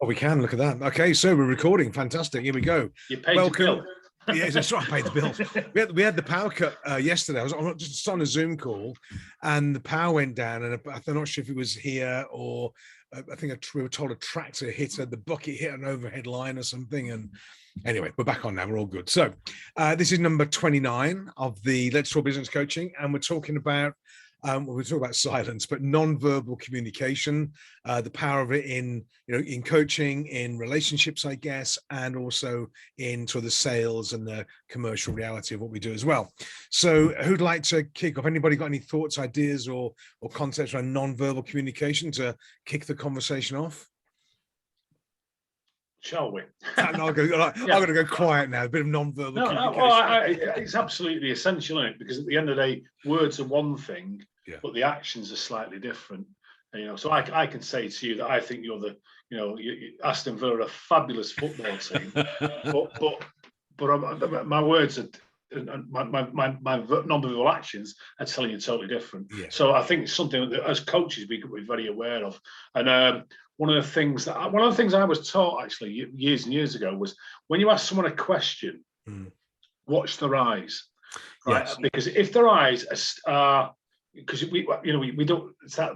Oh, we can look at that. Okay, so we're recording. Fantastic. Here we go. You paid Welcome. your bill. Yeah, that's right. I paid the bills. We had the power cut yesterday. I was just on a Zoom call, and the power went down. And I'm not sure if it was here or I think we were told a tractor the bucket hit an overhead line or something. And anyway, we're back on now. We're all good. So this is number 29 of the Let's Talk Business Coaching, and we're talking about. We're talking about silence, but non-verbal communication, the power of it in coaching, in relationships, I guess, and also in sort of the sales and the commercial reality of what we do as well. So who'd like to kick off? Anybody got any thoughts, ideas, or concepts around non-verbal communication to kick the conversation off? Shall we? I'm going to go quiet now. A bit of non-verbal communication. It's absolutely essential, isn't it? Because at the end of the day, words are one thing, but the actions are slightly different. And, so I can say to you that I think you're Aston Villa are a fabulous football team, but my words are. And my non-verbal actions are telling you totally different. Yeah. So I think it's something that as coaches we could be very aware of. And one of the things I was taught actually years and years ago was when you ask someone a question, watch their eyes, right? Yes. Because if their eyes are, because we don't. It's that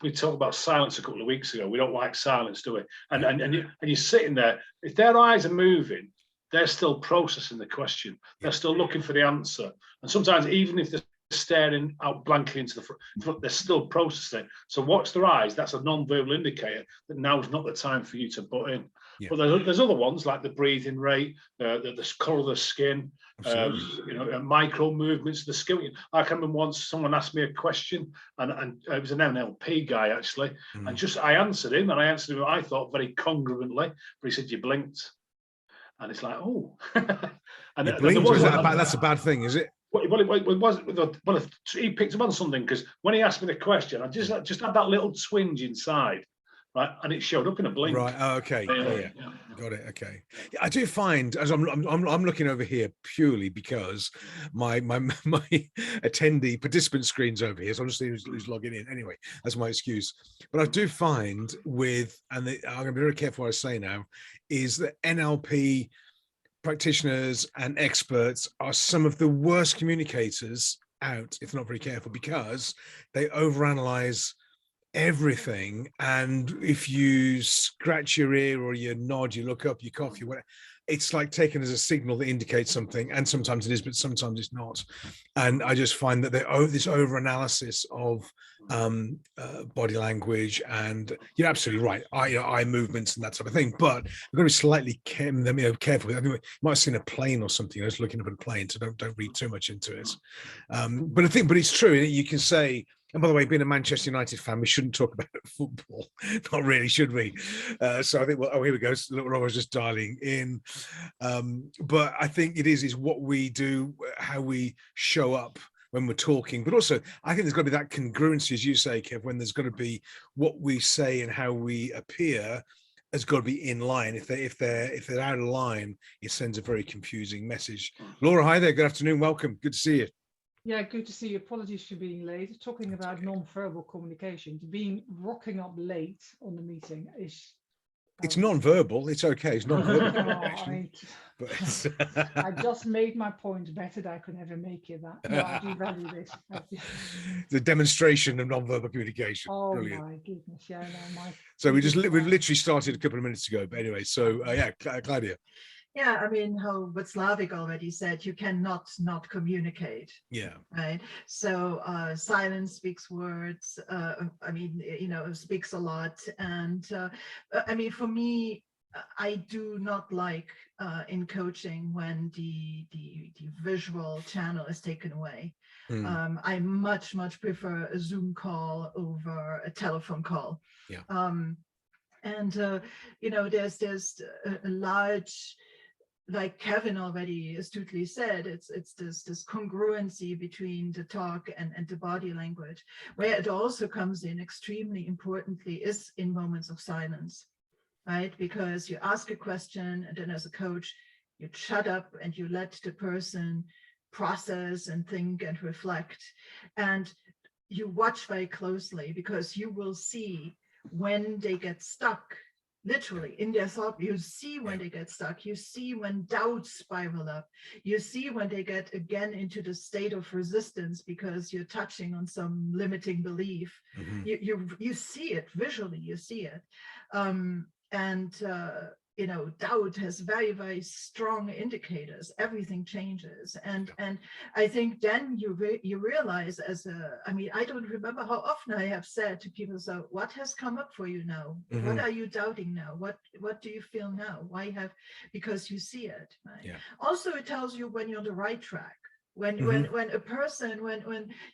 we talked about silence a couple of weeks ago. We don't like silence, do we? And you're sitting there. If their eyes are moving, they're still processing the question. They're still looking for the answer. And sometimes even if they're staring out blankly into the front, they're still processing. So watch their eyes. That's a non-verbal indicator that now's not the time for you to butt in. Yeah. But there's other ones like the breathing rate, the colour of the skin, micro movements, the skill. I can remember once someone asked me a question, and it was an NLP guy actually, and I answered him, I thought very congruently, but he said, "You blinked." And it's like, oh, and that's a bad thing, is it? Well, it was. Well, he picked up on something because when he asked me the question, I just had that little twinge inside, right, and it showed up in a blink. Right. Oh, okay. Yeah. Got it. Okay. Yeah, I do find as I'm looking over here purely because my attendee participant screen's over here, so I'm just seeing who's logging in. Anyway, that's my excuse. But I do find I'm going to be very careful what I say now, is that NLP practitioners and experts are some of the worst communicators out if they're not very careful, because they overanalyze everything, and if you scratch your ear or you nod, you look up, you cough, you whatever, it's like taken as a signal that indicates something, and sometimes it is, but sometimes it's not. And I just find that this over-analysis of body language, and you're absolutely right, eye movements and that sort of thing, but we've got to be slightly careful. I think you might have seen a plane or something. I was looking up at a plane, so don't read too much into it. But it's true. You can say, and by the way, being a Manchester United fan, we shouldn't talk about football. Not really, should we? So I think, here we go. I was just dialing in. But I think it is what we do, how we show up when we're talking. But also, I think there's got to be that congruency, as you say, Kev, when there's got to be what we say and how we appear has got to be in line. If they're out of line, it sends a very confusing message. Laura, hi there. Good afternoon. Welcome. Good to see you. Yeah, good to see you. Apologies for being late. Talking about non-verbal communication, rocking up late on the meeting is... It's non-verbal. It's okay. It's non-verbal. I just made my point better than I could ever make it. I do value this. The demonstration of non-verbal communication. Oh, brilliant. My goodness. Yeah, no, so we've literally started a couple of minutes ago. But anyway, so Claudia. Yeah, I mean, how Václavic already said, you cannot not communicate. Yeah. Right. So silence speaks words. Speaks a lot. And for me, I do not like in coaching when the visual channel is taken away. I much prefer a Zoom call over a telephone call. Yeah. There's a large, like Kevin already astutely said, it's this congruency between the talk and the body language. Where it also comes in extremely importantly is in moments of silence, right? Because you ask a question, and then as a coach, you shut up and you let the person process and think and reflect. And you watch very closely, because you will see when they get stuck literally in their thought. You see when they get stuck, you see when doubts spiral up, you see when they get again into the state of resistance because you're touching on some limiting belief. You see it visually, you see it. You know, doubt has very, very strong indicators. Everything changes, and I think then you realize I mean, I don't remember how often I have said to people, so what has come up for you now? What are you doubting now? What do you feel now? Because you see it, right? Yeah. Also, it tells you when you're on the right track. When a person,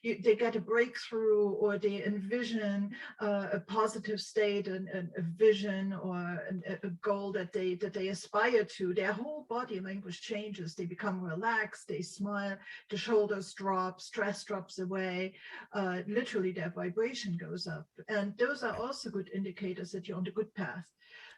they get a breakthrough, or they envision a positive state, and a vision, or a goal that they aspire to, their whole body language changes. They become relaxed, they smile, the shoulders drop, stress drops away, literally their vibration goes up. And those are also good indicators that you're on the good path.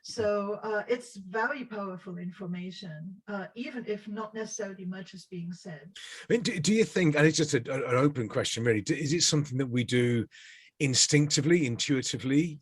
So it's very powerful information, even if not necessarily much is being said. I mean, do you think, and it's just an open question really, is it something that we do instinctively, intuitively,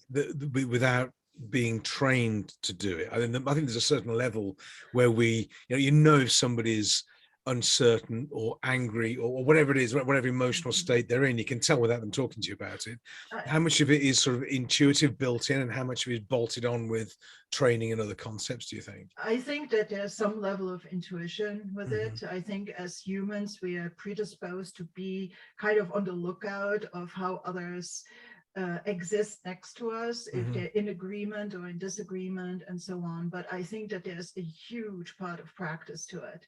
without being trained to do it? I think there's a certain level where you know if somebody's uncertain or angry or whatever it is, whatever emotional state they're in, you can tell without them talking to you about it. How much of it is sort of intuitive, built in, and how much of it is bolted on with training and other concepts, do you think? I think that there's some level of intuition with it. I think as humans, we are predisposed to be kind of on the lookout of how others exist next to us, if they're in agreement or in disagreement, and so on. But I think that there's a huge part of practice to it.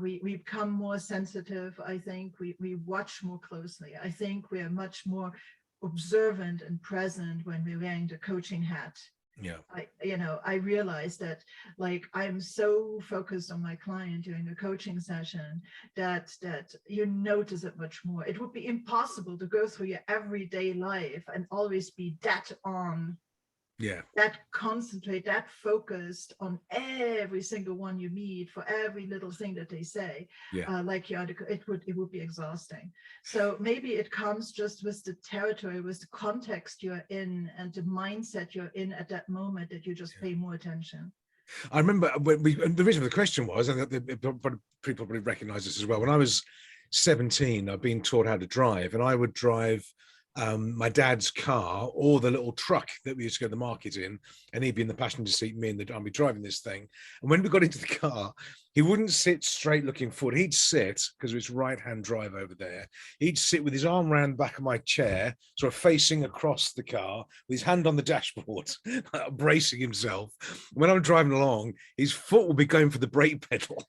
We become more sensitive. I think we watch more closely. I think we are much more observant and present when we're wearing the coaching hat. Yeah. I realized that, like, I'm so focused on my client during a coaching session that you notice it much more. It would be impossible to go through your everyday life and always be that on, that concentrate, that focused on every single one you meet, for every little thing that they say. It would be exhausting. So maybe it comes just with the territory, with the context you're in, and the mindset you're in at that moment, that you just pay more attention. I remember when the reason for the question was, and people probably recognize this as well, when I was 17, I'd been taught how to drive, and I would drive my dad's car, or the little truck that we used to go to the market in, and he'd be in the passenger seat, me and I'd be driving this thing. And when we got into the car, he wouldn't sit straight looking forward. He'd sit, because it's right-hand drive over there, he'd sit with his arm around the back of my chair, sort of facing across the car, with his hand on the dashboard, bracing himself. When I'm driving along, his foot would be going for the brake pedal.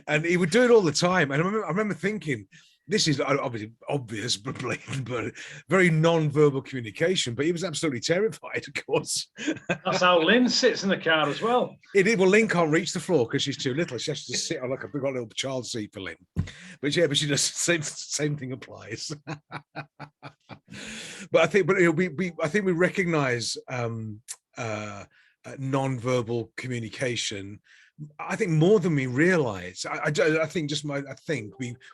And he would do it all the time. And I remember thinking, this is obviously obvious, but blatant, but very non-verbal communication. But he was absolutely terrified, of course. That's how Lynn sits in the car as well. Well, Lynn can't reach the floor because she's too little. She has to sit on like a big little child seat for Lynn. But yeah, but she does same thing applies. But I think, I think we recognise non-verbal communication, I think, more than we realize. I think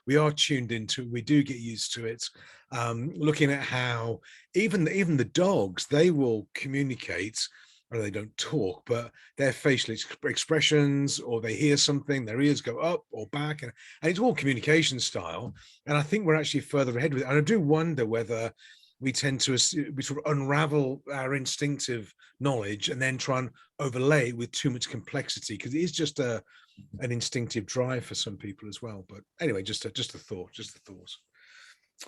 we are tuned into it. We do get used to it. Looking at how even the dogs, they will communicate, or they don't talk, but their facial expressions, or they hear something, their ears go up or back, and it's all communication style. And I think we're actually further ahead with it. And I do wonder whether we tend to sort of unravel our instinctive knowledge and then try and overlay it with too much complexity, because it is just an instinctive drive for some people as well. But anyway, just a thought.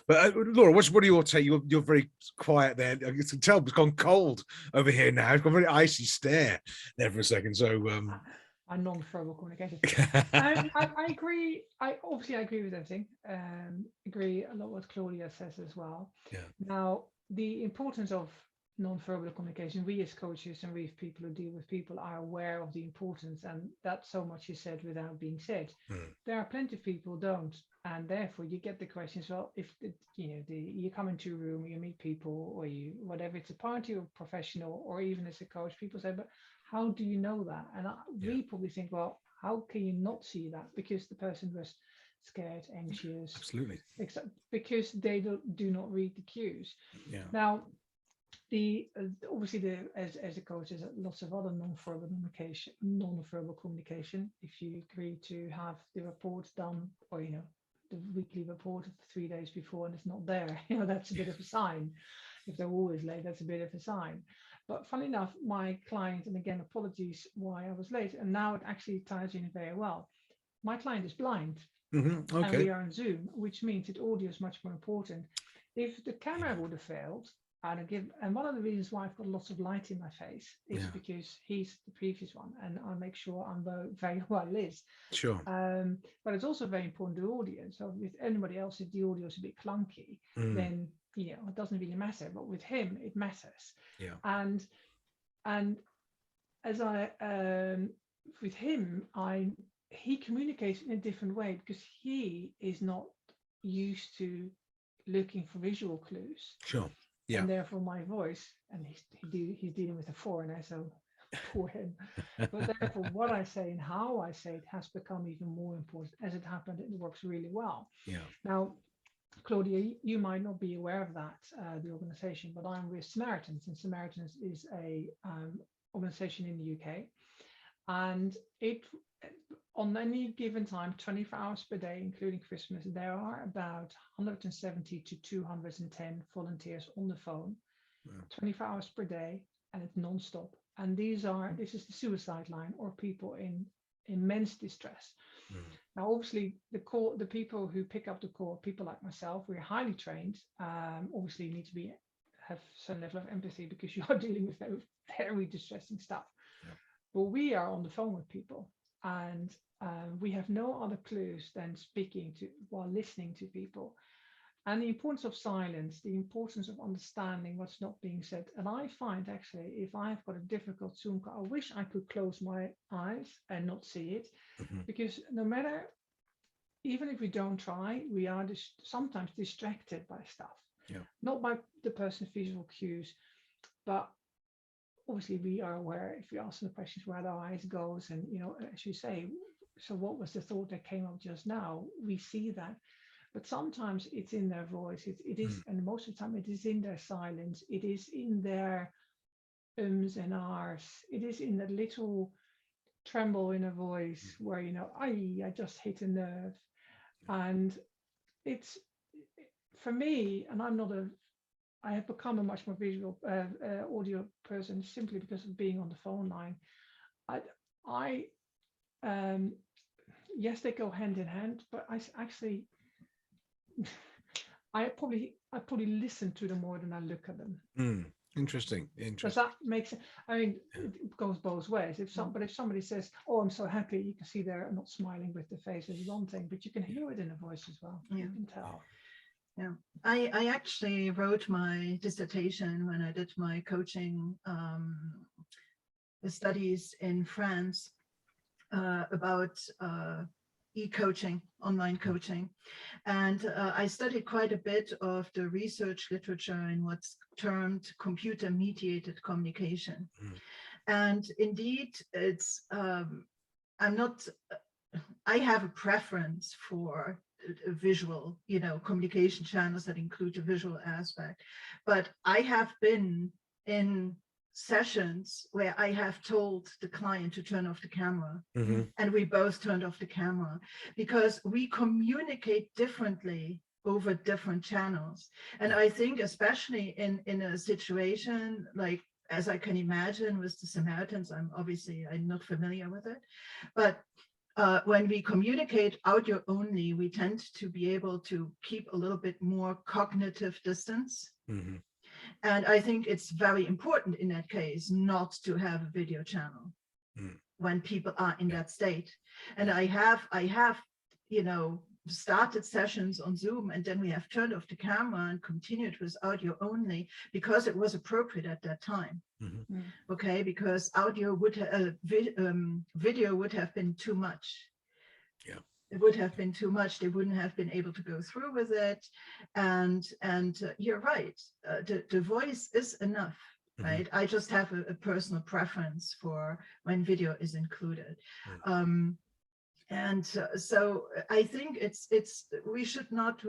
But Laura, what are your take? You're very quiet there. I can tell it's gone cold over here now. It's got a very icy stare there for a second. So a non-verbal communication. I agree. I agree with everything. Agree a lot what Claudia says as well. Yeah. Now, the importance of non-verbal communication, we as coaches and we as people who deal with people are aware of the importance, and that's so much is said without being said. There are plenty of people who don't, and therefore you get the questions. Well, if you come into a room, you meet people, or whatever, it's a party or professional, or even as a coach, people say, but how do you know that? And we probably think, well, how can you not see that? Because the person was scared, anxious. Absolutely. Because they do not read the cues. Yeah. Now, Obviously as a coach, there's lots of other non-verbal communication. If you agree to have the report done, or the weekly report 3 days before and it's not there, that's a bit of a sign. If they're always late, that's a bit of a sign. But funny enough, my client, and again, apologies why I was late, and now it actually ties in very well. My client is blind, Okay. and we are on Zoom, which means that audio is much more important. If the camera would have failed, and one of the reasons why I've got lots of light in my face is because he's the previous one, and I make sure I'm very well lit. Sure. But it's also very important to the audience. So with anybody else, if the audio is a bit clunky, then it doesn't really matter. But with him, it matters. Yeah. And as with him, he communicates in a different way because he is not used to looking for visual clues. Sure. Yeah. And therefore my voice, and he's dealing with a foreigner, so poor him. But therefore what I say and how I say it has become even more important. As it happened, it works really well. Yeah. Now, Claudia, you might not be aware of that, the organization, but I'm with Samaritans, and Samaritans is a organization in the UK. And on any given time, 24 hours per day, including Christmas, there are about 170 to 210 volunteers on the phone, 24 hours per day, and it's non-stop. And this is the suicide line, or people in immense distress. Now, obviously, the people who pick up the call, people like myself, we're highly trained. Obviously, you need to have some level of empathy because you are dealing with very, very distressing stuff. Yeah. But we are on the phone with people, and we have no other clues than speaking to while listening to people. And the importance of silence, the importance of understanding what's not being said. And I find actually, if I've got a difficult Zoom call, I wish I could close my eyes and not see it, because no matter, even if we don't try, we are sometimes distracted by stuff. Yeah. Not by the person's visual cues, but obviously we are aware if we ask them the questions where their eyes goes, and as you say, so what was the thought that came up just now? We see that. But sometimes it's in their voice. It is, and most of the time it is in their silence. It is in their ums and ahs. It is in that little tremble in a voice where I just hit a nerve. And it's, for me, and I have become a much more visual audio person simply because of being on the phone line. Yes, they go hand in hand, but I probably listen to them more than I look at them. Interesting. Does that make sense? I mean, it goes both ways. But if somebody says, "Oh, I'm so happy," you can see they're not smiling with the face is one thing, but you can hear it in the voice as well. Yeah. You can tell. Yeah, I actually wrote my dissertation when I did my coaching studies in France about e-coaching, online coaching. And I studied quite a bit of the research literature in what's termed computer-mediated communication. And indeed, it's, I have a preference for visual, communication channels that include the visual aspect. But I have been in sessions where I have told the client to turn off the camera, and we both turned off the camera because we communicate differently over different channels. And I think especially in a situation like, as I can imagine with the Samaritans, I'm not familiar with it, but when we communicate audio only, we tend to be able to keep a little bit more cognitive distance. And I think it's very important in that case not to have a video channel when people are in that state. And I have, started sessions on Zoom, and then we have turned off the camera and continued with audio only because it was appropriate at that time. Okay, because audio video would have been too much. Yeah, it would have been too much. They wouldn't have been able to go through with it. And you're right. The voice is enough, right? I just have a personal preference for when video is included. And so I think we should not,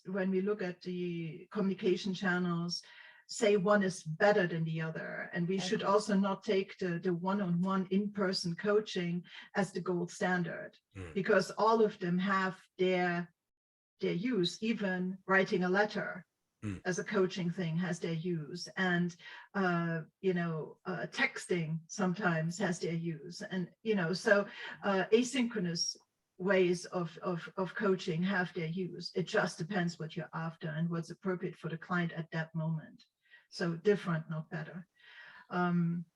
when we look at the communication channels, say one is better than the other. And we should also not take the one-on-one in-person coaching as the gold standard, because all of them have their use. Even writing a letter as a coaching thing has their use, and texting sometimes has their use, and so asynchronous ways of coaching have their use. It just depends what you're after and what's appropriate for the client at that moment. So different, not better.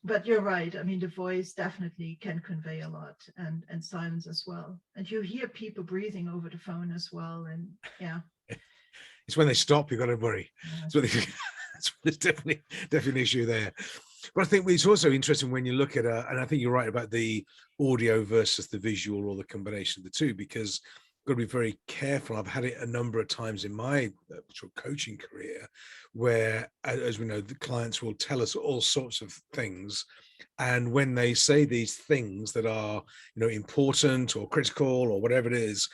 But you're right. I mean, the voice definitely can convey a lot, and silence as well. And you hear people breathing over the phone as well. And yeah. It's when they stop, you've got to worry. So there's definitely an issue there. But I think it's also interesting when you look at, and I think you're right about the audio versus the visual, or the combination of the two, because you've got to be very careful. I've had it a number of times in my sort of coaching career where, as we know, the clients will tell us all sorts of things. And when they say these things that are, important or critical or whatever it is,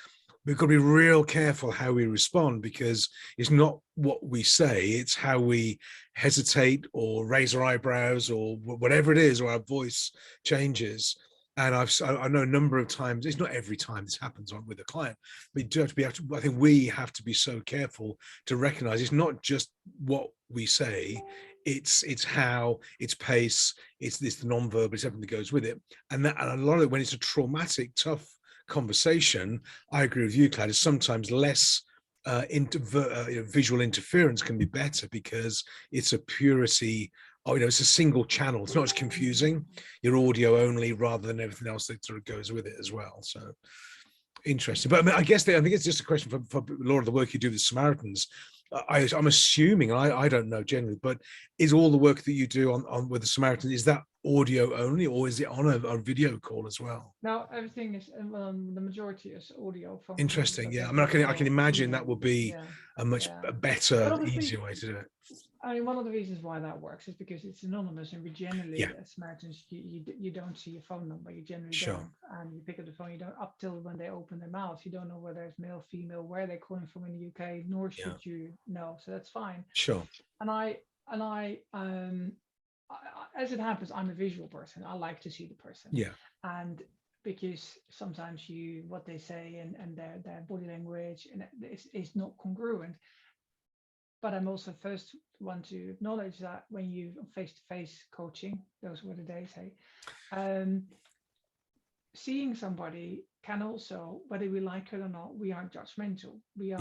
we've got to be real careful how we respond, because it's not what we say, it's how we hesitate or raise our eyebrows or whatever it is, or our voice changes. And I know a number of times, it's not every time this happens with a client, but I think we have to be so careful to recognize it's not just what we say, it's how, it's pace, it's the non-verbal, it's everything that goes with it. And a lot of it, when it's a traumatic, tough conversation, I agree with you, Claudia, sometimes less visual interference can be better, because it's a purity, it's a single channel. It's not as confusing. You're audio only rather than everything else that sort of goes with it as well. So interesting. But I mean, I think it's just a question for a lot of the work you do with Samaritans. I'm assuming, and I don't know generally, but is all the work that you do on with the Samaritans, is that audio only, or is it on a video call as well? No, everything is, the majority is audio. Interesting. Yeah, I mean, I can imagine that would be a much better, easier way to do it. I mean, one of the reasons why that works is because it's anonymous, and we generally, as Samaritans, you don't see your phone number. You generally don't, and you pick up the phone. You don't, up till when they open their mouth, you don't know whether it's male, female, where they're calling from in the UK, nor should you know. So that's fine. Sure. And I, as it happens, I'm a visual person. I like to see the person. Yeah. And because sometimes what they say and their body language and it's not congruent. But I'm also first one to acknowledge that when you face-to-face coaching, those were the days, seeing somebody can also, whether we like it or not, we aren't judgmental. We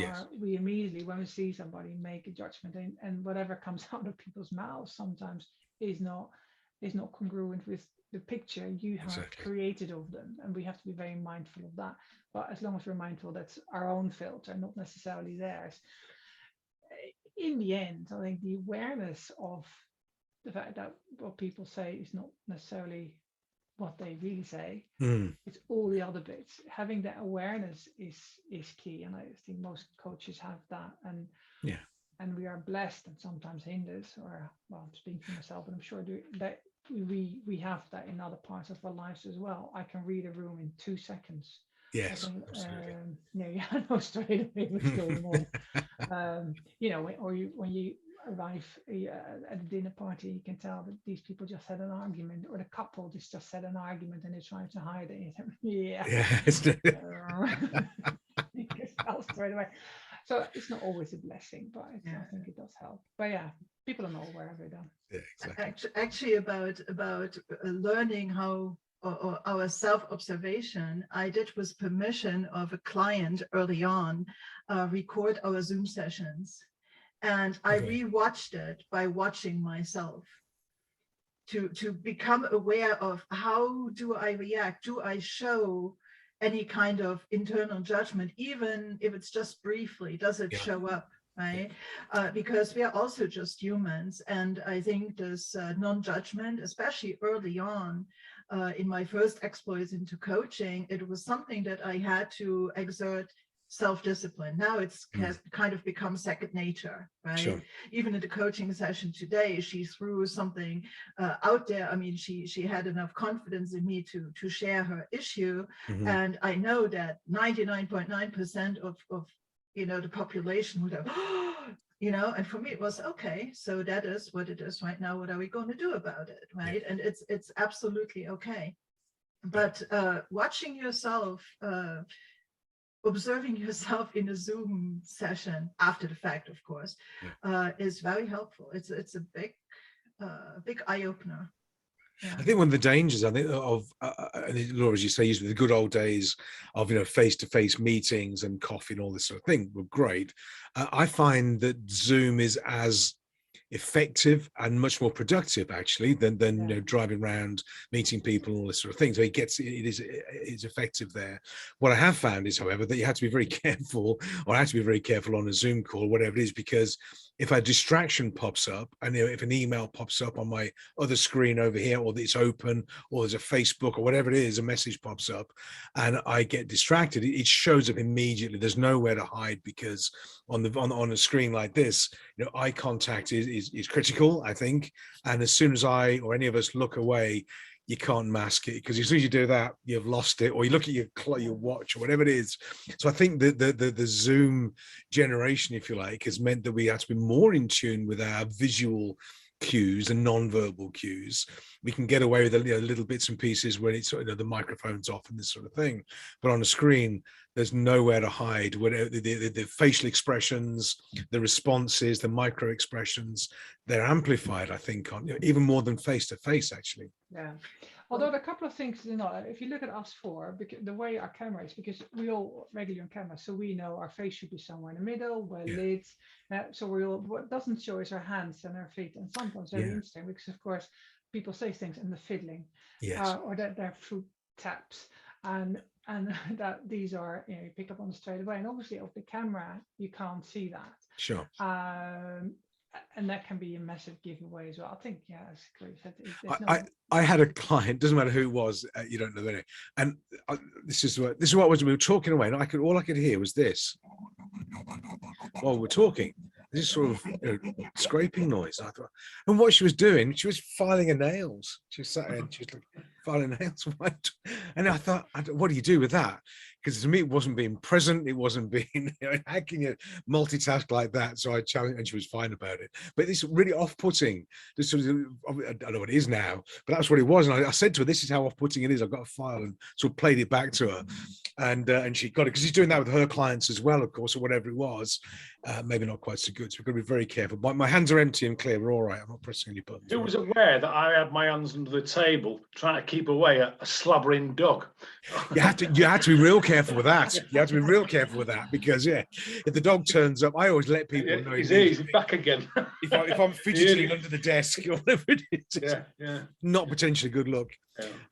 immediately, when we see somebody, make a judgment, and whatever comes out of people's mouths sometimes is not congruent with the picture you have created of them, and we have to be very mindful of that. But as long as we're mindful, that's our own filter, not necessarily theirs. In the end, I think the awareness of the fact that what people say is not necessarily what they really say, it's all the other bits. Having that awareness is key, and I think most coaches have that, and we are blessed and sometimes hindered, or I'm speaking for myself, but I'm sure that we have that in other parts of our lives as well. I can read a room in 2 seconds. Yes, absolutely. I know straight away what's going on. When you arrive at a dinner party, you can tell that these people just had an argument, or the couple just had an argument, and they're trying to hide it. You can tell straight away. So it's not always a blessing, but I think it does help. But people are not aware of it. Yeah, exactly. Actually, about learning how, or our self-observation, I did, with permission of a client early on, record our Zoom sessions. And I rewatched it by watching myself to become aware of, how do I react? Do I show any kind of internal judgment, even if it's just briefly? Does it show up? Right? Because we are also just humans. And I think this non-judgment, especially early on, in my first exploits into coaching, it was something that I had to exert self-discipline. Now it's kind of become second nature, right? Sure. Even in the coaching session today, she threw something out there. I mean, she had enough confidence in me to share her issue, and I know that 99.9% of the population would have, and for me it was, okay, so that is what it is right now. What are we going to do about it, right? And it's absolutely okay. But watching yourself, observing yourself in a Zoom session after the fact, of course, is very helpful. It's a big eye opener. Yeah. I think one of the dangers, I think, of Laura, as you say, the good old days of face-to-face meetings and coffee and all this sort of thing were great. I find that Zoom is as effective and much more productive actually than driving around meeting people and all this sort of thing. So it's effective there. What I have found is, however, that you have to be very careful, or I have to be very careful on a Zoom call, whatever it is, because if a distraction pops up, and if an email pops up on my other screen over here, or it's open, or there's a Facebook or whatever it is, a message pops up and I get distracted, it shows up immediately. There's nowhere to hide, because on a screen like this, eye contact is critical, I think. And as soon as I or any of us look away, you can't mask it, because as soon as you do that, you've lost it, or you look at your watch or whatever it is. So I think the Zoom generation, if you like, has meant that we have to be more in tune with our visual cues and non-verbal cues. We can get away with little bits and pieces when it's the microphone's off and this sort of thing, but on a screen there's nowhere to hide. Whatever the facial expressions, the responses, the micro expressions, they're amplified, I think, on even more than face to face actually. Yeah. Although a couple of things, if you look at us four, because the way our camera is, because we all regularly on camera, so we know our face should be somewhere in the middle, where lids. So what doesn't show is our hands and our feet, and sometimes very interesting, because of course people say things and the fiddling, or that they're fruit taps, and that these are you pick up on straight away, and obviously off the camera you can't see that. Sure. And that can be a massive giveaway as well. I think, as Chloe said, I had a client, doesn't matter who it was, you don't know the name, and this is what we were talking away, and all I could hear was this while we're talking. This is sort of scraping noise. I thought, and what she was doing, she was filing her nails. She was sat there and she was like filing nails. And I thought, what do you do with that? Because to me, it wasn't being present. It wasn't being hacking it, multitask like that. So I challenged, and she was fine about it. But it's really off-putting. This sort of, I don't know what it is now, but that's what it was. And I said to her, "This is how off-putting it is." I've got a file, and sort of played it back to her, and she got it, because she's doing that with her clients as well, of course, or whatever it was. Maybe not quite so good. So we've got to be very careful. My hands are empty and clear. We're all right. I'm not pressing any buttons. Who was aware that I had my hands under the table trying to keep away a slobbering dog? You had to be real careful with that. You have to be real careful with that, because if the dog turns up, I always let people know he's back again. if I'm fidgeting under the desk or whatever it is, not potentially good luck.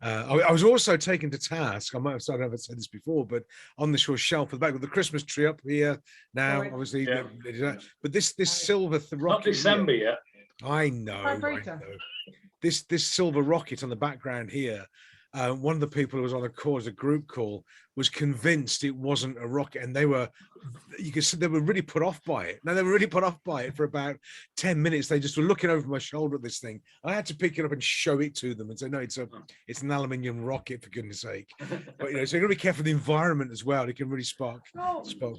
I was also taken to task. I might have never said this before, but on the shelf at the back with the Christmas tree up here now, obviously, but this silver rocket. Not December yet. I know. This silver rocket on the background here. One of the people who was on the call, as a group call, was convinced it wasn't a rocket, and you could see they were really put off by it. Now, they were really put off by it for about 10 minutes. They just were looking over my shoulder at this thing. I had to pick it up and show it to them and say, no, it's an aluminium rocket, for goodness sake. But so you've got to be careful of the environment as well. It can really spark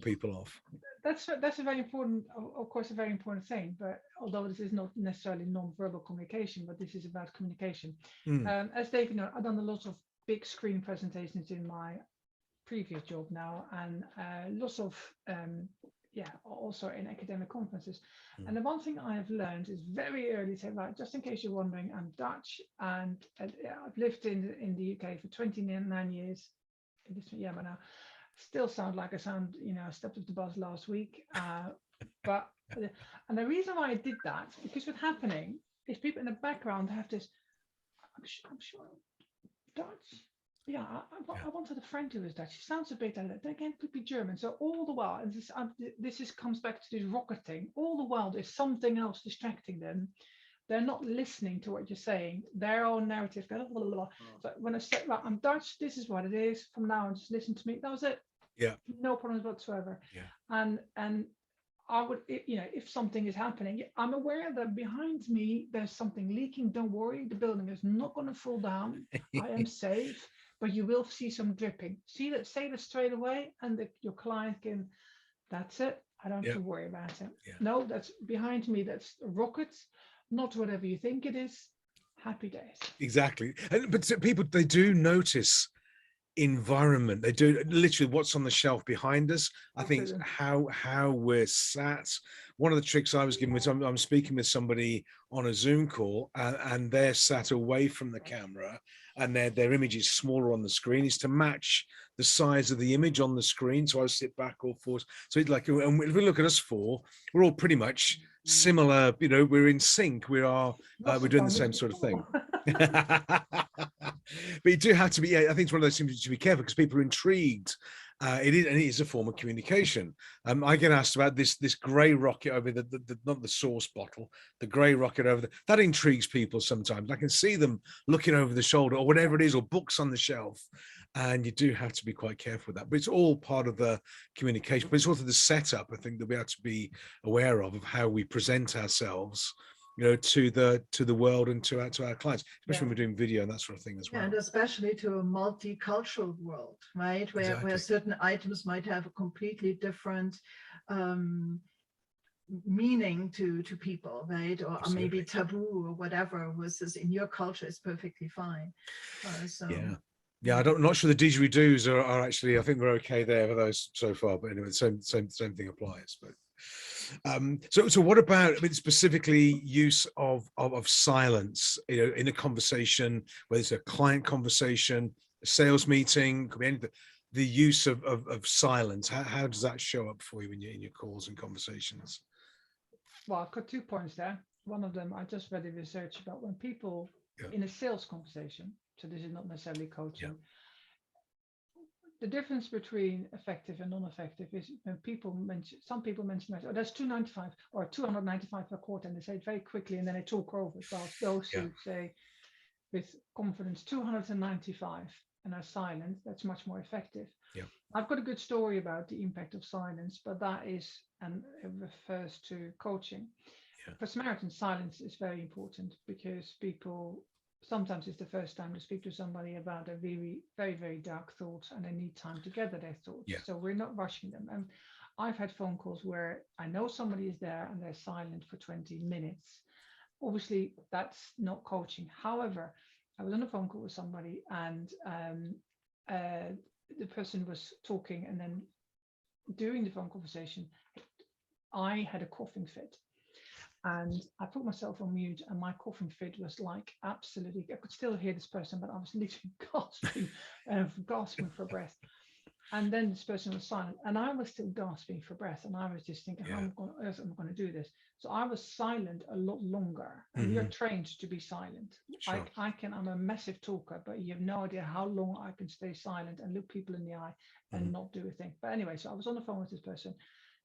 people off. That's a very important, of course, a very important thing. But although this is not necessarily non-verbal communication, but this is about communication. As Dave, I've done a lot of big screen presentations in my previous job now, and lots of also in academic conferences. And the one thing I have learned is very early, say, right, just in case you're wondering, I'm Dutch, and I've lived in the UK for 29 years. But now still sound like I stepped off the bus last week. But and the reason why I did that, because what's happening is people in the background have this, I'm sure Dutch. Yeah, I wanted a friend who was Dutch. She sounds a bit like that. Again, could be German. So all the while, and this comes back to this rocket thing. All the while, there's something else distracting them. They're not listening to what you're saying. Their own narrative. Blah, blah, blah. So when I said, right, I'm Dutch, this is what it is. From now on, just listen to me. That was it. Yeah. No problems whatsoever. Yeah. And I would, if something is happening, I'm aware that behind me there's something leaking. Don't worry, the building is not going to fall down. I am safe, but you will see some dripping. Say that straight away, and your client can That's it. I don't have to worry about it. Yeah. No, that's behind me. That's rockets, not whatever you think it is. Happy days. Exactly. But people, they do notice environment. They do literally what's on the shelf behind us. I think how we're sat. One of the tricks I was given was I'm speaking with somebody on a Zoom call, and they're sat away from the camera, and their image is smaller on the screen, is to match the size of the image on the screen. So I sit back or forth. So it's like, and if we look at us four, we're all pretty much similar. You know, we're in sync. We're doing the same sort of thing. But you do have to be, I think it's one of those things to be careful, because people are intrigued. It is a form of communication. I get asked about this grey rocket over not the sauce bottle, the grey rocket over that intrigues people sometimes. I can see them looking over the shoulder or whatever it is, or books on the shelf. And you do have to be quite careful with that. But it's all part of the communication. But it's also the setup, I think, that we have to be aware of how we present ourselves, you know, to the world and to our clients, especially when we're doing video and that sort of thing as well. And especially to a multicultural world, right? Where certain items might have a completely different meaning to people, right? Or maybe taboo or whatever, versus in your culture is perfectly fine. Yeah, I'm not sure the didgeridoos are actually, I think we're okay there for those so far, but anyway, same thing applies. But so what about, I mean, specifically use of silence, you know, in a conversation, whether it's a client conversation, a sales meeting, could be anything, the use of silence, how does that show up for you in your calls and conversations? Well, I've got 2 points there. One of them, I just read a research about when people in a sales conversation, so this is not necessarily coaching, the difference between effective and non-effective is when some people mention, oh, that's $295 or $295 per quarter, and they say it very quickly and then they talk over it. While those who say with confidence $295 and are silent, that's much more effective. I've got a good story about the impact of silence, but that is, and it refers to coaching. For Samaritans, silence is very important, because people, sometimes it's the first time to speak to somebody about a really very, very dark thought, and they need time to gather their thoughts. So we're not rushing them. And I've had phone calls where I know somebody is there and they're silent for 20 minutes. Obviously, that's not coaching. However, I was on a phone call with somebody, and the person was talking, and then during the phone conversation, I had a coughing fit. And I put myself on mute, and my coughing fit was like absolutely, I could still hear this person, but I was literally gasping for breath. And then this person was silent, and I was still gasping for breath. And I was just thinking, how am I going to do this? So I was silent a lot longer. And we are trained to be silent. I'm a massive talker, but you have no idea how long I can stay silent and look people in the eye and not do a thing. But anyway, so I was on the phone with this person,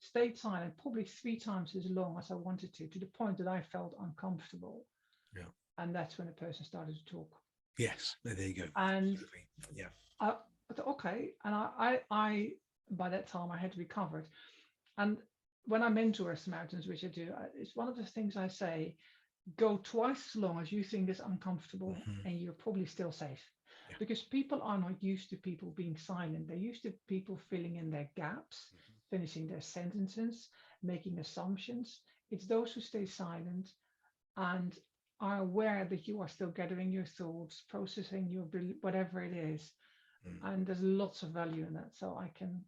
stayed silent probably 3 times as long as I wanted to the point that I felt uncomfortable. And that's when the person started to talk. Yes, there you go. And I thought, okay. And I by that time I had recovered. And when I mentor Samaritans, which I do, it's one of the things I say, go twice as long as you think is uncomfortable, and you're probably still safe. Because people are not used to people being silent. They're used to people filling in their gaps, finishing their sentences, making assumptions. It's those who stay silent and are aware that you are still gathering your thoughts, processing your whatever it is. And there's lots of value in that. So I can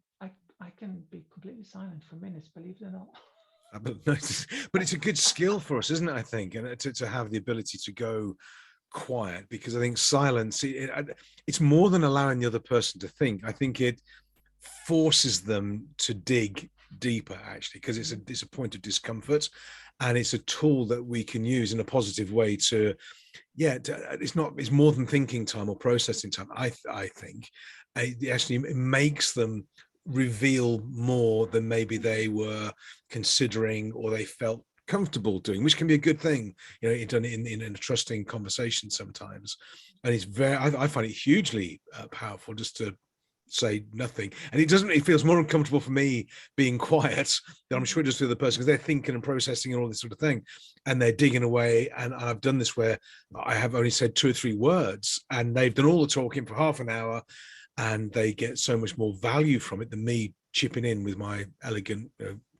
be completely silent for minutes, believe it or not. But it's a good skill for us, isn't it? I think, and to have the ability to go quiet, because I think silence, it's more than allowing the other person to think. I think it forces them to dig deeper, actually, because it's a point of discomfort, and it's a tool that we can use in a positive way it's more than thinking time or processing time. I think it makes them reveal more than maybe they were considering or they felt comfortable doing, which can be a good thing, you know, done in a trusting conversation sometimes. And it's I find it hugely powerful just to say nothing. And it feels more uncomfortable for me being quiet than I'm sure it does for the person, because they're thinking and processing and all this sort of thing, and they're digging away. And I've done this where I have only said 2 or 3 words and they've done all the talking for half an hour, and they get so much more value from it than me chipping in with my elegant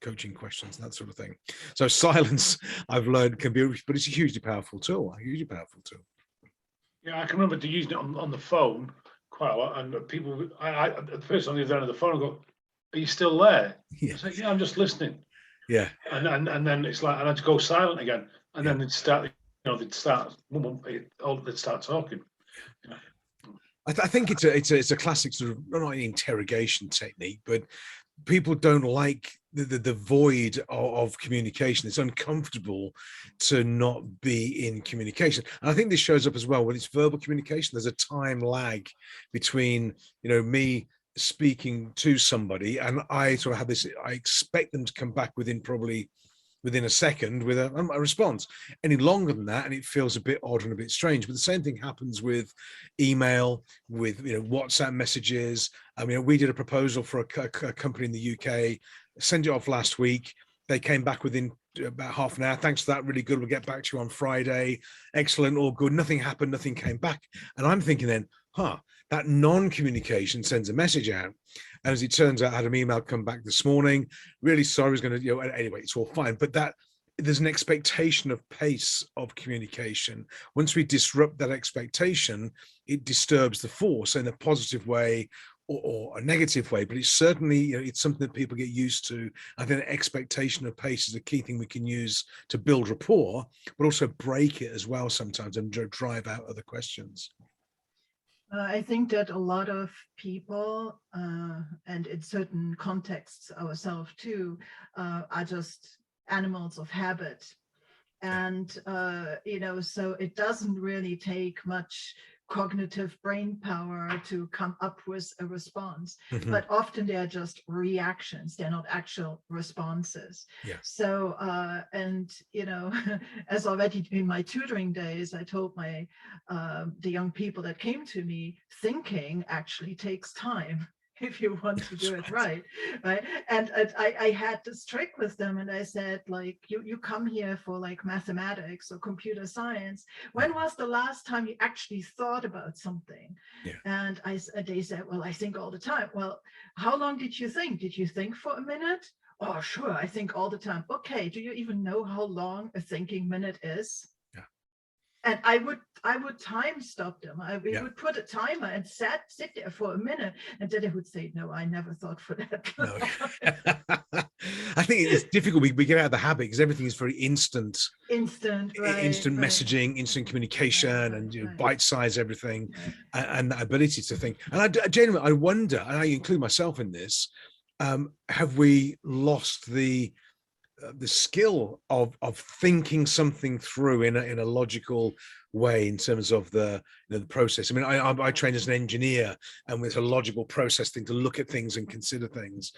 coaching questions, that sort of thing. So silence, I've learned, can be, but it's a hugely powerful tool. Yeah, I can remember using it on the phone quite a lot, and people, the person on the other end of the phone, go, "Are you still there?" Yeah. I say, "Yeah, I'm just listening." Yeah. And then it's like, and I'd go silent again, and then they'd start, they'd start talking. Yeah. I think it's a classic sort of, not an interrogation technique, but people don't like the void of communication. It's uncomfortable to not be in communication. And I think this shows up as well when it's verbal communication. There's a time lag between, me speaking to somebody, and I sort of have this, I expect them to come back within a second with a response. Any longer than that, and it feels a bit odd and a bit strange. But the same thing happens with email, with WhatsApp messages. I mean, we did a proposal for a company in the UK, sent it off last week. They came back within about half an hour. Thanks for that, really good. We'll get back to you on Friday. Excellent, all good. Nothing happened, nothing came back. And I'm thinking then, that non-communication sends a message out. And as it turns out, I had an email come back this morning. Really sorry, I was going to, anyway, it's all fine. But that there's an expectation of pace of communication. Once we disrupt that expectation, it disturbs the force in a positive way or a negative way. But it's certainly, it's something that people get used to. I think expectation of pace is a key thing we can use to build rapport, but also break it as well sometimes and drive out other questions. I think that a lot of people, and in certain contexts ourselves too, are just animals of habit. And, so it doesn't really take much cognitive brain power to come up with a response, but often they're just reactions. They're not actual responses. Yeah. So, as already in my tutoring days, I told the young people that came to me, thinking actually takes time if you want to do it right. And I had this trick with them, and I said, like, you come here for like mathematics or computer science. When was the last time you actually thought about something? Yeah. And they said, well, I think all the time. Well, how long did you think? Did you think for a minute? Oh, sure, I think all the time. Okay, do you even know how long a thinking minute is? And I would time stop them. We would put a timer and sit there for a minute, and then they would say, "No, I never thought for that." No. I think it's difficult. We get out of the habit because everything is very instant. Instant Messaging, instant communication, and bite-size everything, and that ability to think. And I genuinely, I wonder, and I include myself in this, have we lost the skill of thinking something through in a logical way in terms of the process? I mean, I train as an engineer, and with a logical process thing to look at things and consider things.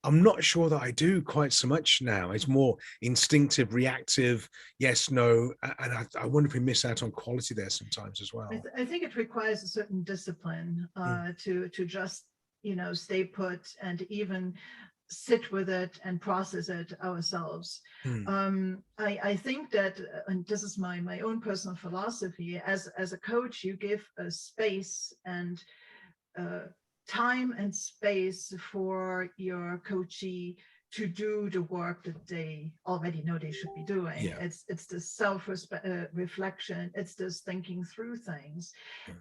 I'm not sure that I do quite so much now. It's more instinctive, reactive, yes, no, and I wonder if we miss out on quality there sometimes as well. I think it requires a certain discipline to just stay put and even sit with it and process it ourselves. I think that, and this is my own personal philosophy, as a coach, you give a space and time and space for your coachee to do the work that they already know they should be doing. Yeah. It's the self-reflection, it's this thinking through things.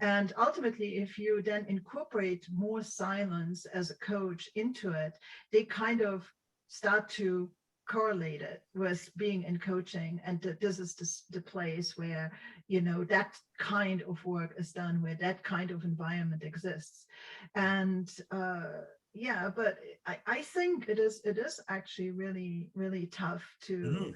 And ultimately, if you then incorporate more silence as a coach into it, they kind of start to correlate it with being in coaching, and that this is the place where that kind of work is done, where that kind of environment exists. And but I think it is actually really, really tough to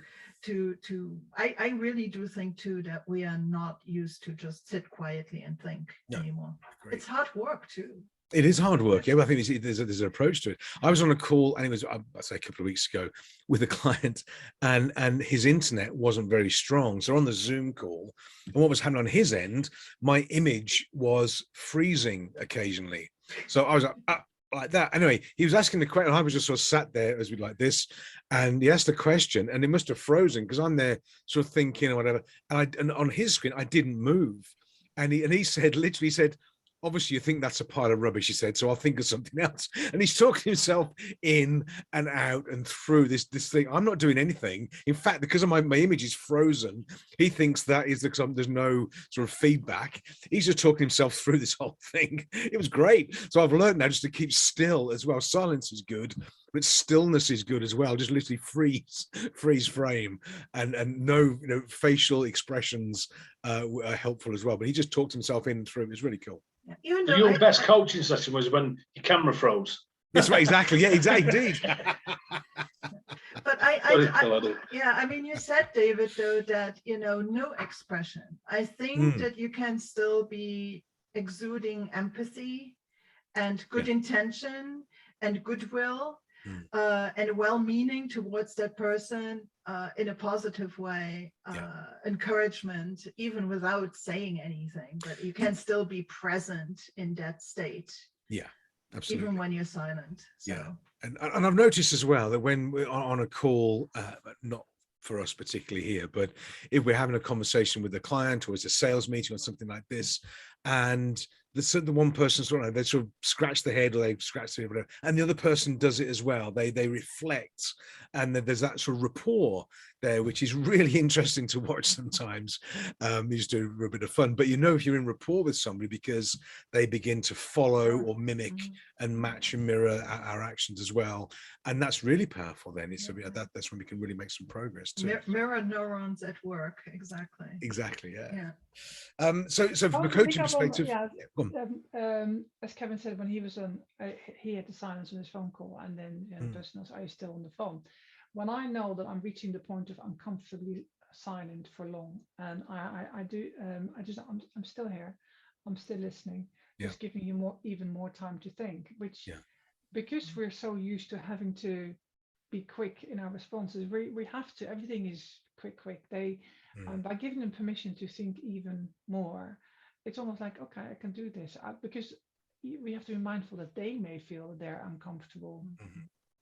I really do think too that we are not used to just sit quietly and think anymore. It's hard work too. It is hard work. Yeah, but I think there's an approach to it. I was on a call, and it was, I'd say, a couple of weeks ago with a client, and his internet wasn't very strong. So on the Zoom call, and what was happening on his end, my image was freezing occasionally. So I was like that. Anyway, he was asking the question. I was just sort of sat there as we like this, and he asked the question, and it must have frozen because I'm there sort of thinking or whatever. And on his screen, I didn't move, and he said, literally said, obviously you think that's a pile of rubbish, he said, so I'll think of something else. And he's talking himself in and out and through this thing. I'm not doing anything. In fact, because of my image is frozen, he thinks that is because there's no sort of feedback. He's just talking himself through this whole thing. It was great. So I've learned now just to keep still as well. Silence is good, but stillness is good as well. Just literally freeze frame, and no facial expressions are helpful as well. But he just talked himself in and through. It was really cool. Yeah. Even So your best coaching session was when your camera froze. That's right, exactly. Yeah, exactly. Indeed. But yeah, I mean, you said, David, though, that, no expression. I think that you can still be exuding empathy and good intention and goodwill and well-meaning towards that person in a positive way, encouragement, even without saying anything, but you can still be present in that state. Yeah, absolutely. Even when you're silent. So. Yeah, and I've noticed as well that when we're on a call, not for us particularly here, but if we're having a conversation with a client or it's a sales meeting or something like this, and the one person sort of, they sort of scratch their head or they scratch their head, and the other person does it as well. They reflect, and there's that sort of rapport there, which is really interesting to watch sometimes. You just do a bit of fun, but if you're in rapport with somebody because they begin to follow or mimic and match and mirror our actions as well, and that's really powerful. Then that's when we can really make some progress too. Mirror neurons at work, exactly. Exactly, yeah. So from a coaching perspective, as Kevin said, when he was on, he had the silence on his phone call, and then the person was, "Are you still on the phone?" When I know that I'm reaching the point of uncomfortably silent for long, and I'm still here, I'm still listening, just giving you even more time to think, which because we're so used to having to be quick in our responses, we have to, everything is quick. By giving them permission to think even more, it's almost like, okay, I can do this, because we have to be mindful that they may feel that they're uncomfortable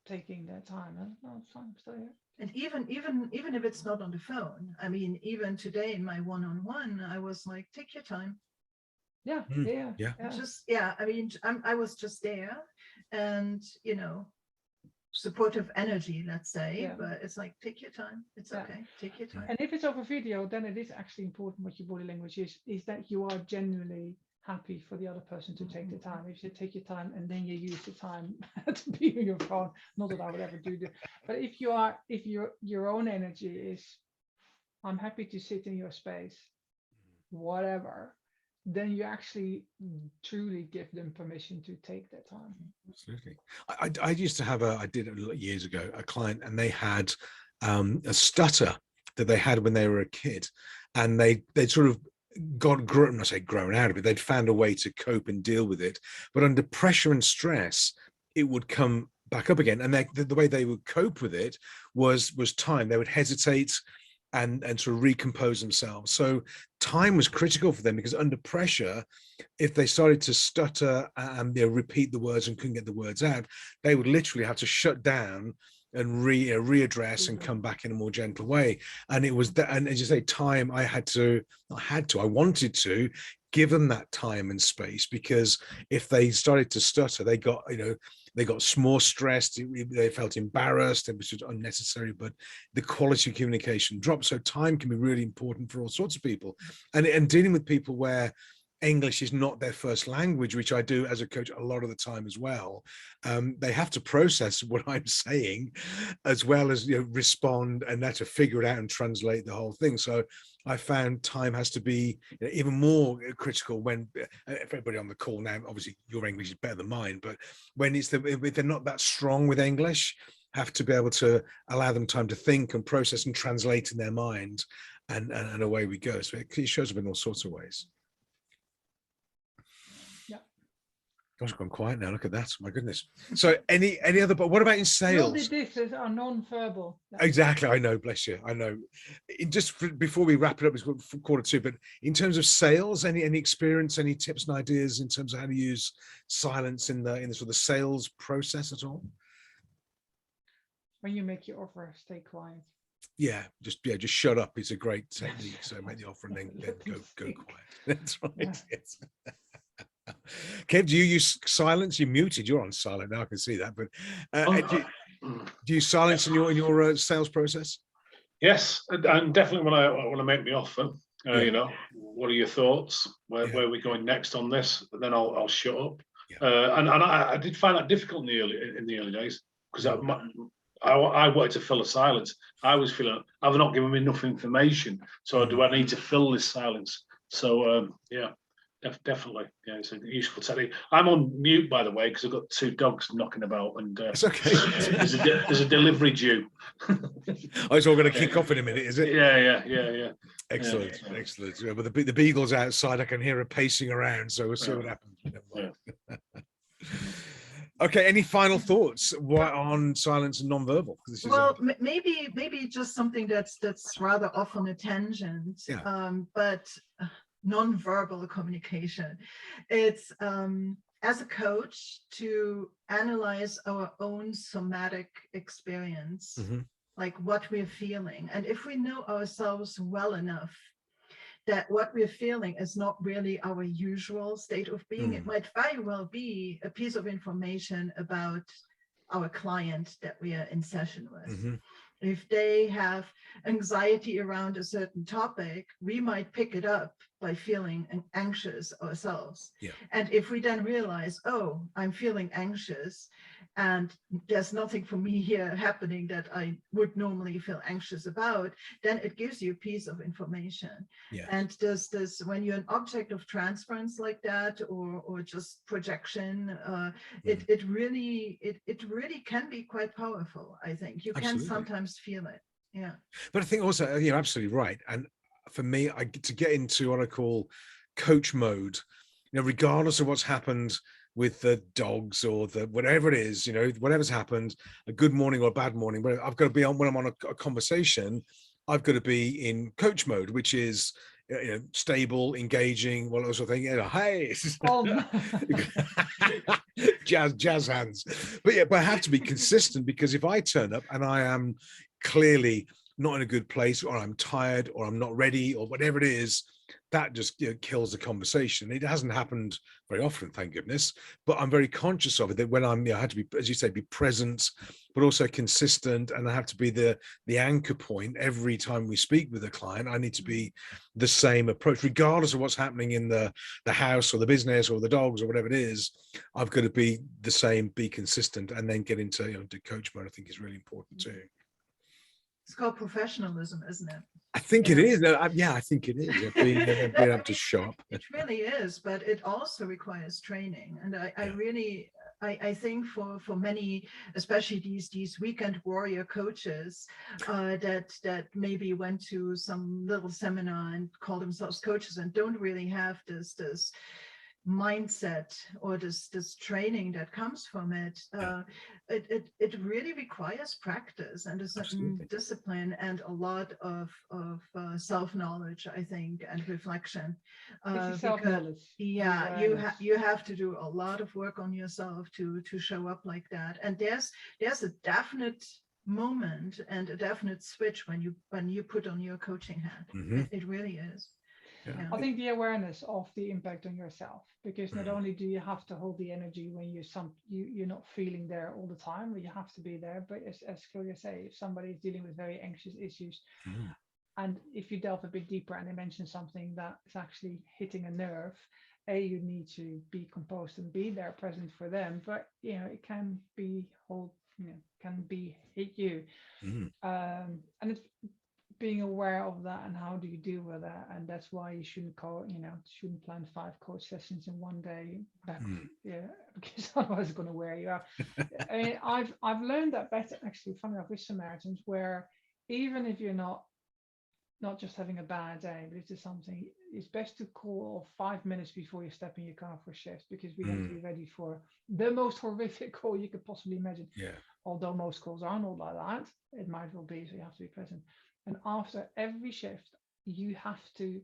taking their time. No, it's fine, I'm still here. And even if it's not on the phone, I mean, even today in my one-on-one, I was like, take your time. Yeah. Just, I mean, I was just there, and supportive energy, let's say, but it's like, take your time. It's okay. Take your time. And if it's over video, then it is actually important what your body language is that you are genuinely happy for the other person to take the time. If you take your time and then you use the time to be on your phone, not that I would ever do that. But if your own energy is, I'm happy to sit in your space, whatever, then you actually truly give them permission to take their time. Absolutely. I used to have I did it years ago, a client, and they had a stutter that they had when they were a kid, and they sort of grown out of it. They'd found a way to cope and deal with it, but under pressure and stress, it would come back up again. And the way they would cope with it was time. They would hesitate and sort of recompose themselves. So time was critical for them, because under pressure, if they started to stutter and repeat the words and couldn't get the words out, they would literally have to shut down and readdress and come back in a more gentle way. And it was that, and as you say, time, I wanted to give them that time and space, because if they started to stutter, they got more stressed, they felt embarrassed, it was just unnecessary, but the quality of communication dropped. So time can be really important for all sorts of people, and dealing with people where English is not their first language, which I do as a coach a lot of the time as well. They have to process what I'm saying, as well as respond, and that's to figure it out and translate the whole thing. So I found time has to be even more critical when everybody on the call now, obviously your English is better than mine, but when if they're not that strong with English, have to be able to allow them time to think and process and translate in their mind, and away we go. So it shows up in all sorts of ways. Gosh, I've gone quiet now. Look at that. My goodness. So any other, but what about in sales? This is our non-verbal. Exactly. I know. Bless you. I know. Before we wrap it up, it's 1:45, but in terms of sales, any experience, any tips and ideas in terms of how to use silence in the sort of the sales process at all? When you make your offer, stay quiet. Yeah, just shut up. It's a great technique. So make the offer and then go quiet. That's right. Yeah. Yes. Kev, do you use silence? You're muted. You're on silent now. I can see that. But do you silence in your sales process? Yes, and definitely when I want to make the offer, you know, what are your thoughts? Where are we going next on this? And then I'll shut up. And I did find that difficult in the early days, because I wanted to fill a silence. I was feeling I've not given me enough information, so do I need to fill this silence? So definitely, yeah, it's a useful technique. I'm on mute, by the way, because I've got 2 dogs knocking about, and it's okay. there's a delivery due. Oh, it's all going to kick off in a minute, is it? Yeah. Excellent. Yeah, but the beagle's outside. I can hear her pacing around, so we'll see what happens. Okay, any final thoughts on silence and non-verbal? Well, maybe just something that's rather off on a tangent, but non-verbal communication. It's as a coach to analyze our own somatic experience, like what we're feeling. And if we know ourselves well enough that what we're feeling is not really our usual state of being, it might very well be a piece of information about our client that we are in session with. If they have anxiety around a certain topic, we might pick it up by feeling anxious ourselves. And if we then realize, oh, I'm feeling anxious and there's nothing for me here happening that I would normally feel anxious about, then it gives you a piece of information. And when you're an object of transference like that, or just projection, it really can be quite powerful. I think you can sometimes feel it. But I think also, you're absolutely right. And for me, to get into what I call coach mode, regardless of what's happened with the dogs or the whatever it is, whatever's happened, a good morning or a bad morning, but I've got to be on when I'm on a conversation, I've got to be in coach mode, which is stable, engaging, well, also thinking, hey, jazz hands. But I have to be consistent, because if I turn up and I am clearly not in a good place, or I'm tired, or I'm not ready, or whatever it is, that just kills the conversation. It hasn't happened very often, thank goodness, but I'm very conscious of it, that when I had to be, as you say, be present, but also consistent, and I have to be the anchor point every time we speak with a client. I need to be the same approach, regardless of what's happening in the house or the business or the dogs or whatever it is. I've got to be the same, be consistent, and then get into to coach mode. I think is really important too. It's called professionalism, isn't it? I think it is. I think it is. Being able to show up. It really is, but it also requires training. And I think for many, especially these weekend warrior coaches that maybe went to some little seminar and call themselves coaches and don't really have this mindset or this training that comes from it, it really requires practice and a certain discipline and a lot of self-knowledge, I think, and reflection. Self-knowledge. You have to do a lot of work on yourself to show up like that. And there's a definite moment and a definite switch when you put on your coaching hat. It really is. I think the awareness of the impact on yourself, because not only do you have to hold the energy when you're not feeling there all the time, but you have to be there. But as Claudia say, if somebody is dealing with very anxious issues, and if you delve a bit deeper and they mention something that is actually hitting a nerve, you need to be composed and be there present for them. But it can be hit you, and it's being aware of that, and how do you deal with that. And that's why you shouldn't shouldn't plan 5 coach sessions in one day, because otherwise it's going to wear you out. I've learned that better, actually, funny enough, with Samaritans, where even if you're not just having a bad day, but it's something, it's best to call 5 minutes before you step in your car for shift, because we have to be ready for the most horrific call you could possibly imagine. Although most calls are not like that, it might well be, so you have to be present. And after every shift, you have to,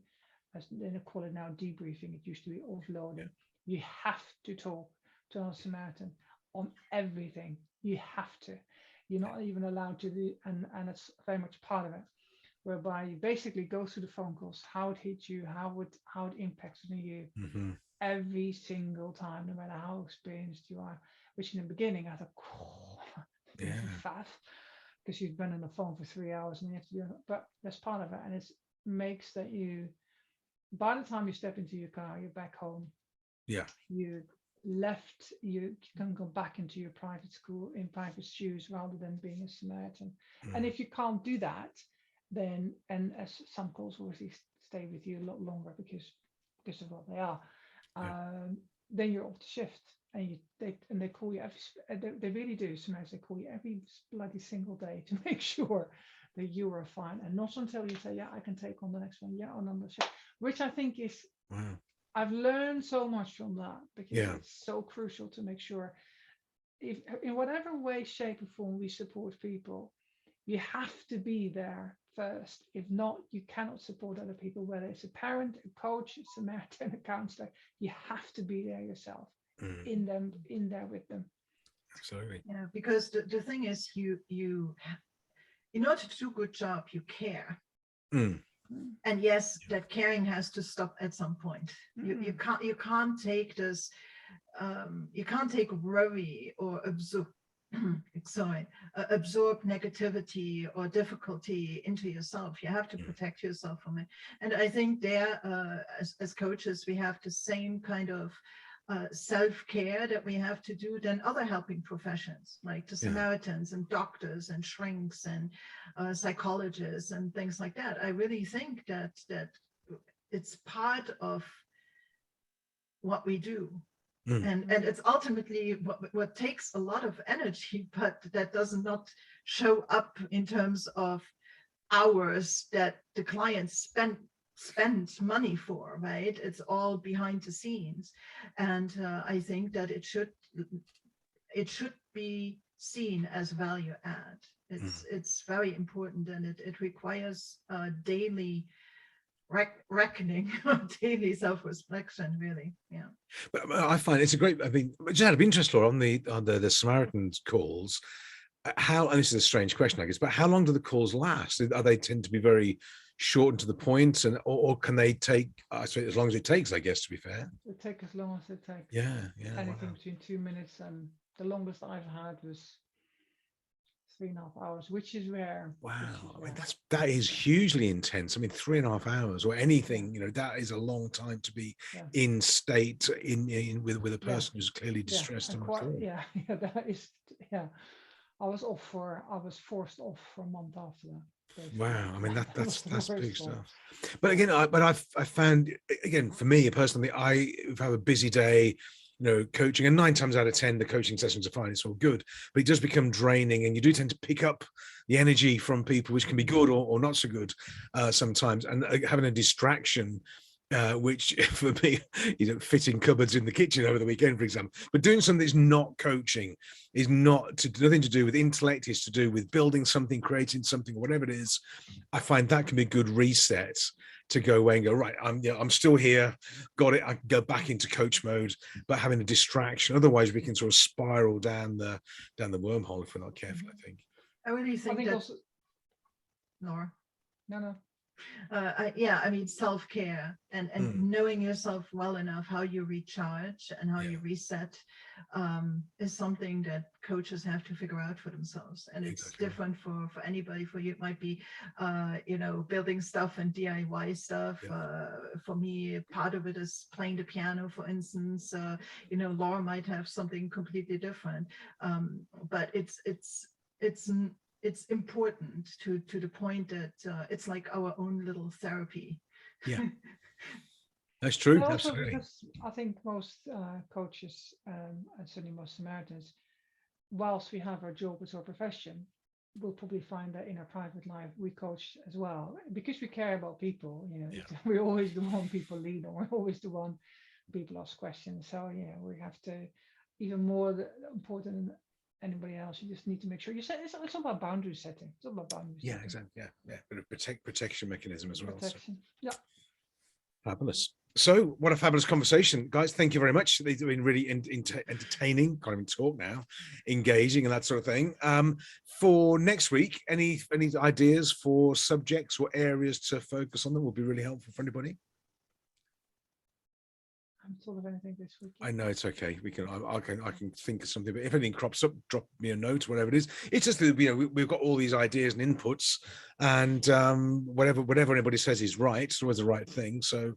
as they call it now, debriefing. It used to be offloading. You have to talk to a Samaritan on everything. You have to. You're not even allowed to do, and it's very much part of it. whereby you basically go through the phone calls, how it hit you, how it impacts on you every single time, no matter how experienced you are. Which in the beginning I thought, fat, because you've been on the phone for 3 hours and you have to do it. But that's part of it, and it makes that you, by the time you step into your car, you're back home. Yeah. You can go back into your private school in private shoes rather than being a Samaritan. And if you can't do that, then, and as some calls obviously stay with you a lot longer because of what they are, then you're off the shift, and they call you they really do. Sometimes they call you every bloody single day to make sure that you are fine, and not until you say, yeah, I can take on the next one, yeah, on the shift, which I think is, I've learned so much from that, because it's so crucial to make sure, if in whatever way, shape, or form we support people, you have to be there first. If not, you cannot support other people, whether it's a parent, a coach, a Samaritan, a counselor. You have to be there yourself, in there with them. Absolutely. Yeah, because the thing is, you in order to do a good job, you care. And yes, that caring has to stop at some point. You can't take this, you can't take worry or absorb negativity or difficulty into yourself. You have to protect yourself from it. And I think there, as coaches, we have the same kind of self-care that we have to do than other helping professions, like the Samaritans and doctors and shrinks and psychologists and things like that. I really think that it's part of what we do. And it's ultimately what takes a lot of energy, but that does not show up in terms of hours that the clients spend money for, right? It's all behind the scenes. And I think that it should be seen as value add. It's very important, and it requires daily reckoning, daily self-reflection, really. Yeah. But I find it's a great, I mean, just out of interest, Laura, on the Samaritan calls, how, and this is a strange question, I guess, but how long do the calls last? Are they tend to be very short and to the point, and or can they take, I suppose, as long as it takes, I guess, to be fair? It take as long as it takes. Yeah. Anything between 2 minutes, and the longest I've had was 3.5 hours, which is rare. Wow. I mean, that is hugely intense. I mean, 3.5 hours or anything, that is a long time to be in state with a person who's clearly distressed. And that is, I was forced off for a month after that. Basically. Wow, I mean that's big stuff. But again, I found, again, for me personally, if I have a busy day, coaching, and 9 times out of 10 the coaching sessions are fine, it's all good, but it does become draining, and you do tend to pick up the energy from people, which can be good or not so good sometimes, and having a distraction, which for me, fitting cupboards in the kitchen over the weekend, for example, but doing something that's not coaching is nothing to do with intellect, is to do with building something, creating something, whatever it is. I find that can be a good reset to go away and go, right, I'm still here, got it, I can go back into coach mode, but having a distraction, otherwise we can sort of spiral down the wormhole if we're not careful, I think. I really think that also, Laura. No. I mean, self-care and knowing yourself well enough, how you recharge and how you reset, is something that coaches have to figure out for themselves. And it's different for anybody. For you, it might be, building stuff and DIY stuff. For me, part of it is playing the piano, for instance. Laura might have something completely different. But it's important to the point that it's like our own little therapy. Yeah, that's true. Also, absolutely. Because I think most coaches, and certainly most Samaritans, whilst we have our job as our profession, we'll probably find that in our private life we coach as well, because we care about people. We're always the one people lead on. We're always the one people ask questions. So we have to, even more important than anybody else, you just need to make sure you set. It's all about boundary setting. It's all about boundaries. Yeah, exactly. Yeah. Bit of protection mechanism as well. Protection. So. Fabulous. So what a fabulous conversation, guys. Thank you very much. They've been really entertaining, can't even talk now, engaging and that sort of thing. For next week, any ideas for subjects or areas to focus on that would be really helpful for anybody? I'm sort of anything this week. I know it's okay. We can. I can think of something. But if anything crops up, drop me a note, whatever it is. It's just that we've got all these ideas and inputs, and whatever anybody says is right. It's always the right thing. So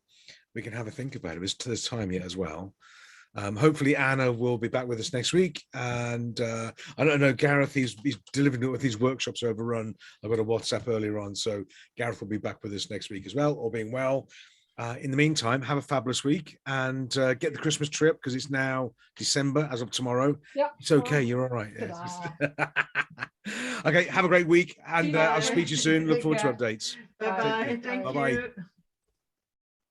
we can have a think about it. There's time yet as well. Hopefully Anna will be back with us next week. And I don't know, Gareth, he's delivering with his workshops overrun. I got a WhatsApp earlier on, so Gareth will be back with us next week as well, all being well. In the meantime, have a fabulous week and get the Christmas tree up because it's now December as of tomorrow. Yeah, it's okay. You're all right. Okay, have a great week and I'll speak to you soon. Look forward to updates. Bye-bye. Thank you.